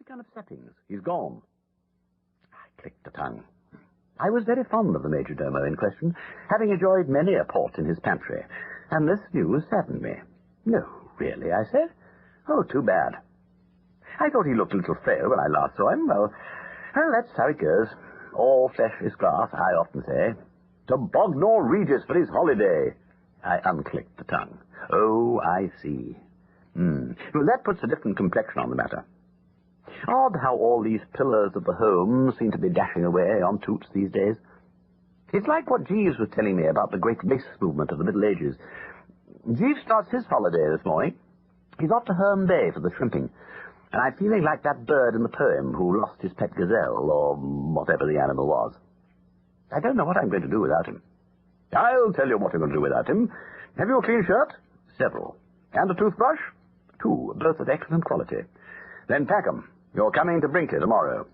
gun of settings. He's gone. I clicked the tongue. I was very fond of the majordomo in question, having enjoyed many a port in his pantry, and this news saddened me. No, really, I said. Oh, too bad. I thought he looked a little frail when I last saw him. Well, that's how it goes. All flesh is grass, I often say. To Bognor Regis for his holiday. I unclicked the tongue. Oh, I see. Well, that puts a different complexion on the matter. Odd how all these pillars of the home seem to be dashing away on toots these days. It's like what Jeeves was telling me about the great race movement of the Middle Ages. Jeeves starts his holiday this morning. He's off to Herne Bay for the shrimping, and I'm feeling like that bird in the poem who lost his pet gazelle, or whatever the animal was. I don't know what I'm going to do without him. I'll tell you what I'm going to do without him. Have you a clean shirt? Several. And a toothbrush? 2, both of excellent quality. Then pack 'em. You're coming to Brinkley tomorrow.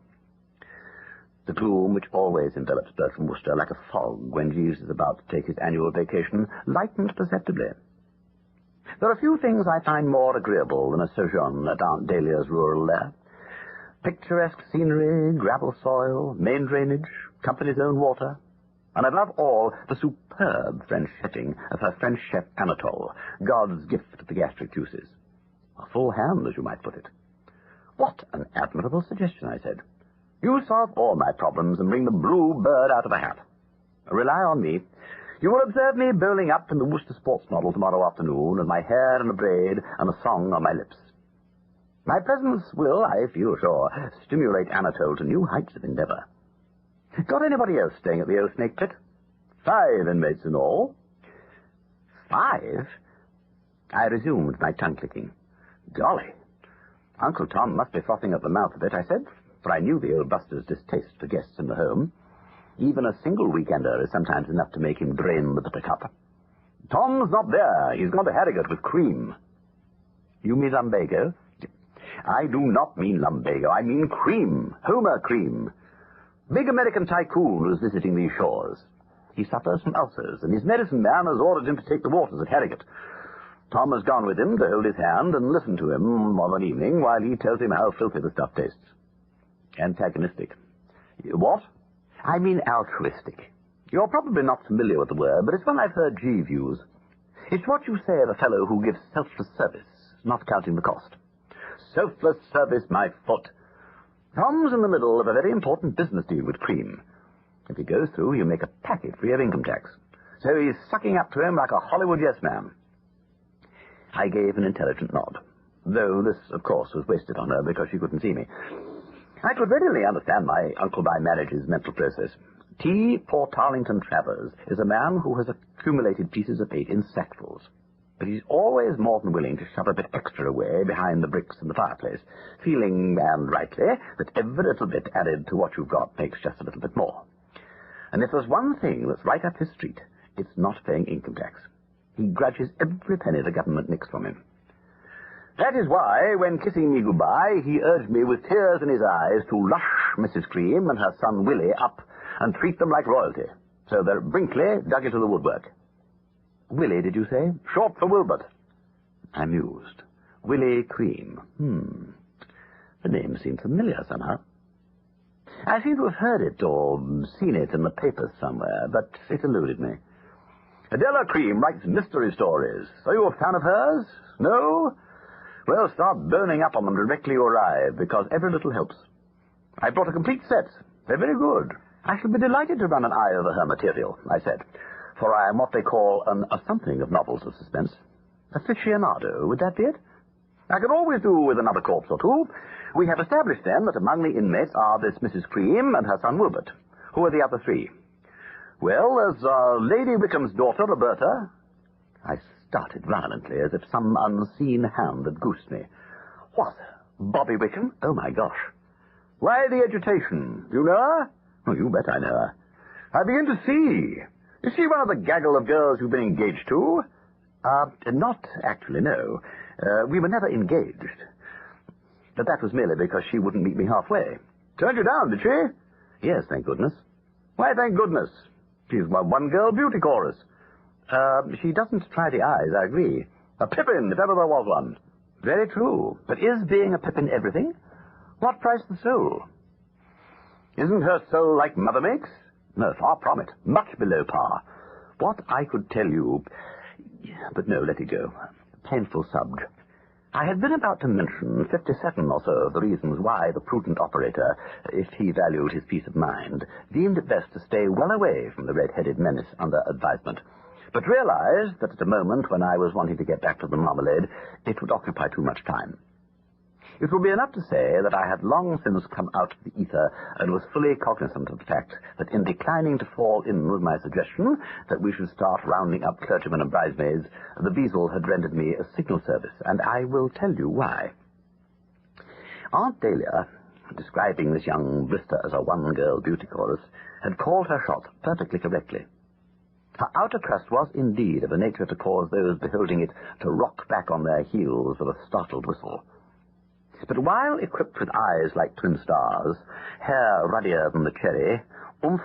The gloom which always envelops Bertram Wooster like a fog when Jeeves is about to take his annual vacation lightened perceptibly. There are few things I find more agreeable than a sojourn at Aunt Dahlia's rural lair. Picturesque scenery, gravel soil, main drainage, company's own water, and above all, the superb French setting of her French chef Anatole, God's gift to the gastric juices. A full hand, as you might put it. What an admirable suggestion, I said. You solve all my problems and bring the blue bird out of a hat. Rely on me. You will observe me bowling up in the Worcester Sports Model tomorrow afternoon with my hair in a braid and a song on my lips. My presence will, I feel sure, stimulate Anatole to new heights of endeavor. Got anybody else staying at the old Snake Pit? 5 inmates in all. 5? I resumed my tongue-clicking. Golly! Uncle Tom must be frothing at the mouth a bit, I said, for I knew the old buster's distaste for guests in the home. Even a single weekender is sometimes enough to make him drain the bitter cup. Tom's not there. He's gone to Harrogate with cream. You mean lumbago? I do not mean lumbago. I mean cream. Homer cream. Big American tycoon who's visiting these shores. He suffers from ulcers, and his medicine man has ordered him to take the waters at Harrogate. Tom has gone with him to hold his hand and listen to him of an evening while he tells him how filthy the stuff tastes. Antagonistic. What? I mean altruistic. You're probably not familiar with the word, but it's one I've heard Jeeves use. It's what you say of a fellow who gives selfless service, not counting the cost. Selfless service, my foot. Tom's in the middle of a very important business deal with Cream. If he goes through, he'll make a packet free of income tax. So he's sucking up to him like a Hollywood yes-man. I gave an intelligent nod, though this, of course, was wasted on her because she couldn't see me. I could readily understand my uncle-by-marriage's mental process. T. Portarlington Travers is a man who has accumulated pieces of 8 in sackfuls, but he's always more than willing to shove a bit extra away behind the bricks in the fireplace, feeling, and rightly, that every little bit added to what you've got makes just a little bit more. And if there's one thing that's right up his street, it's not paying income tax. He grudges every penny the government nicks from him. That is why, when kissing me goodbye, he urged me with tears in his eyes to lush Mrs. Cream and her son Willie up and treat them like royalty, so that Brinkley dug into the woodwork. Willie, did you say? Short for Wilbert. I mused. Willie Cream. The name seemed familiar somehow. I seem to have heard it or seen it in the papers somewhere, but it eluded me. Adela Cream writes mystery stories. Are you a fan of hers? No? Well, start burning up on them directly you arrive, because every little helps. I brought a complete set. They're very good. I shall be delighted to run an eye over her material, I said, for I am what they call a something of novels of suspense. Aficionado, would that be it? I could always do with another corpse or two. We have established, then, that among the inmates are this Mrs. Cream and her son Wilbert. Who are the other 3? Well, there's Lady Wickham's daughter, Roberta. I started violently, as if some unseen hand had goosed me. What? Bobbie Wickham? Oh, my gosh. Why the agitation? Do you know her? Oh, you bet I know her. I begin to see. Is she one of the gaggle of girls you've been engaged to? Not actually, no. We were never engaged. But that was merely because she wouldn't meet me halfway. Turned you down, did she? Yes, thank goodness. Why, thank goodness? She's one-girl beauty chorus. She doesn't try the eyes, I agree. A Pippin, if ever there was one. Very true. But is being a Pippin everything? What price the soul? Isn't her soul like mother makes? No, far from it. Much below par. What I could tell you... But no, let it go. Painful subject. I had been about to mention 57 or so of the reasons why the prudent operator, if he valued his peace of mind, deemed it best to stay well away from the red-headed menace under advisement, but realized that at a moment when I was wanting to get back to the marmalade, it would occupy too much time. It will be enough to say that I had long since come out of the ether and was fully cognizant of the fact that in declining to fall in with my suggestion that we should start rounding up clergymen and bridesmaids, the Beazle had rendered me a signal service, and I will tell you why. Aunt Dahlia, describing this young blister as a one-girl beauty chorus, had called her shot perfectly correctly. Her outer crust was indeed of a nature to cause those beholding it to rock back on their heels with a startled whistle. But while equipped with eyes like twin stars, hair ruddier than the cherry, oomph,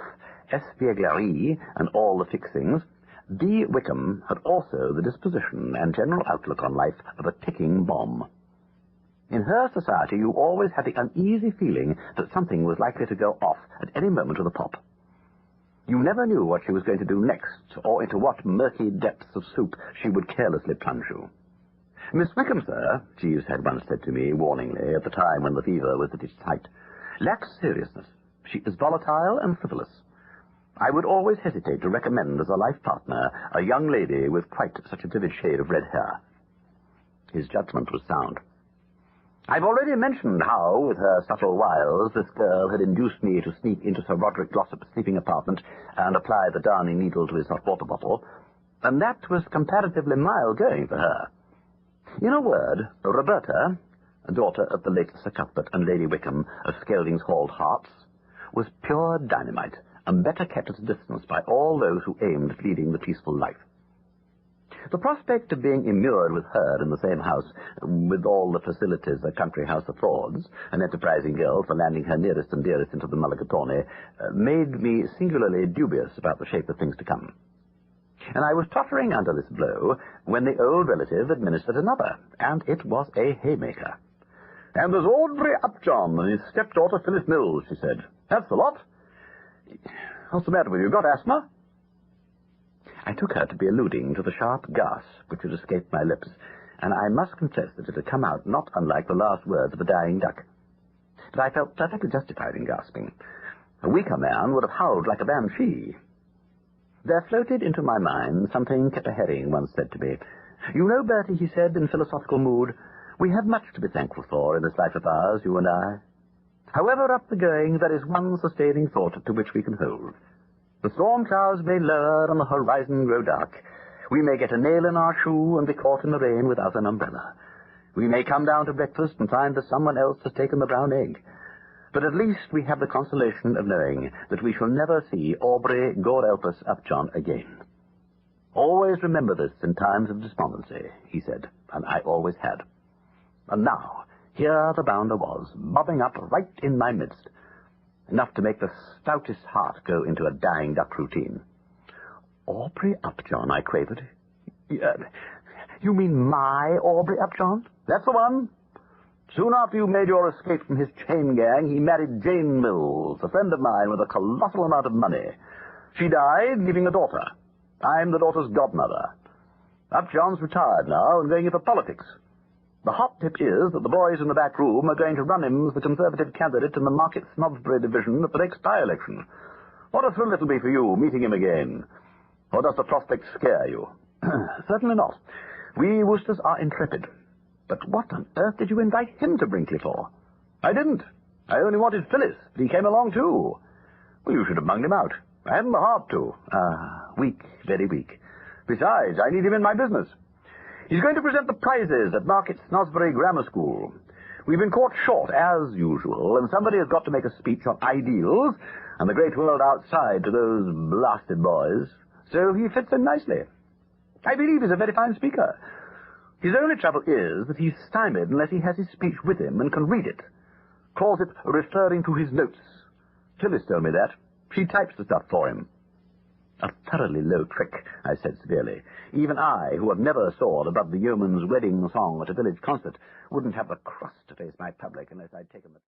espièglerie, and all the fixings, Bobbie Wickham had also the disposition and general outlook on life of a ticking bomb. In her society you always had the uneasy feeling that something was likely to go off at any moment with a pop. You never knew what she was going to do next, or into what murky depths of soup she would carelessly plunge you. Miss Wickham, sir, Jeeves had once said to me warningly at the time when the fever was at its height, lacks seriousness. She is volatile and frivolous. I would always hesitate to recommend as a life partner a young lady with quite such a vivid shade of red hair. His judgment was sound. I've already mentioned how, with her subtle wiles, this girl had induced me to sneak into Sir Roderick Glossop's sleeping apartment and apply the darning needle to his hot water bottle, and that was comparatively mild going for her. In a word, Roberta, daughter of the late Sir Cuthbert and Lady Wickham of Skelding's Halled Hearts, was pure dynamite, and better kept at a distance by all those who aimed at leading the peaceful life. The prospect of being immured with her in the same house, with all the facilities a country house affords, an enterprising girl for landing her nearest and dearest into the Mulligatawny, made me singularly dubious about the shape of things to come. And I was tottering under this blow when the old relative administered another, and it was a haymaker. "And there's Aubrey Upjohn and his stepdaughter Phyllis Mills," she said. "That's the lot. What's the matter with you? Got asthma?" I took her to be alluding to the sharp gasp which had escaped my lips, and I must confess that it had come out not unlike the last words of a dying duck. But I felt perfectly justified in gasping. A weaker man would have howled like a banshee. There floated into my mind something Kipper Herring once said to me. "You know, Bertie," he said in philosophical mood, "we have much to be thankful for in this life of ours, you and I. However rough the going, there is one sustaining thought to which we can hold. The storm clouds may lower and the horizon grow dark. We may get a nail in our shoe and be caught in the rain without an umbrella. We may come down to breakfast and find that someone else has taken the brown egg. But at least we have the consolation of knowing that we shall never see Aubrey Gorelpus Upjohn again. Always remember this in times of despondency," he said, and I always had. And now, here the bounder was, bobbing up right in my midst, enough to make the stoutest heart go into a dying duck routine. "Aubrey Upjohn," I quavered. You mean my Aubrey Upjohn?" "That's the one. Soon after you made your escape from his chain gang, he married Jane Mills, a friend of mine with a colossal amount of money. She died, leaving a daughter. I'm the daughter's godmother. Upjohn's retired now and going into politics. The hot tip is that the boys in the back room are going to run him as the Conservative candidate in the Market Snodsbury division at the next by-election. What a thrill it'll be for you, meeting him again. Or does the prospect scare you?" "Certainly not. We Woosters are intrepid. But what on earth did you invite him to Brinkley for?" "I didn't. I only wanted Phyllis, but he came along too." "Well, you should have bunged him out. I hadn't the heart to." Weak, very weak. "Besides, I need him in my business. He's going to present the prizes at Market Snodsbury Grammar School. We've been caught short, as usual, and somebody has got to make a speech on ideals and the great world outside to those blasted boys. So he fits in nicely. I believe he's a very fine speaker. His only trouble is that he's stymied unless he has his speech with him and can read it. Calls it referring to his notes. Phyllis told me that. She types the stuff for him." A thoroughly low trick, I said severely. Even I, who have never soared above the yeoman's wedding song at a village concert, wouldn't have the crust to face my public unless I'd taken the...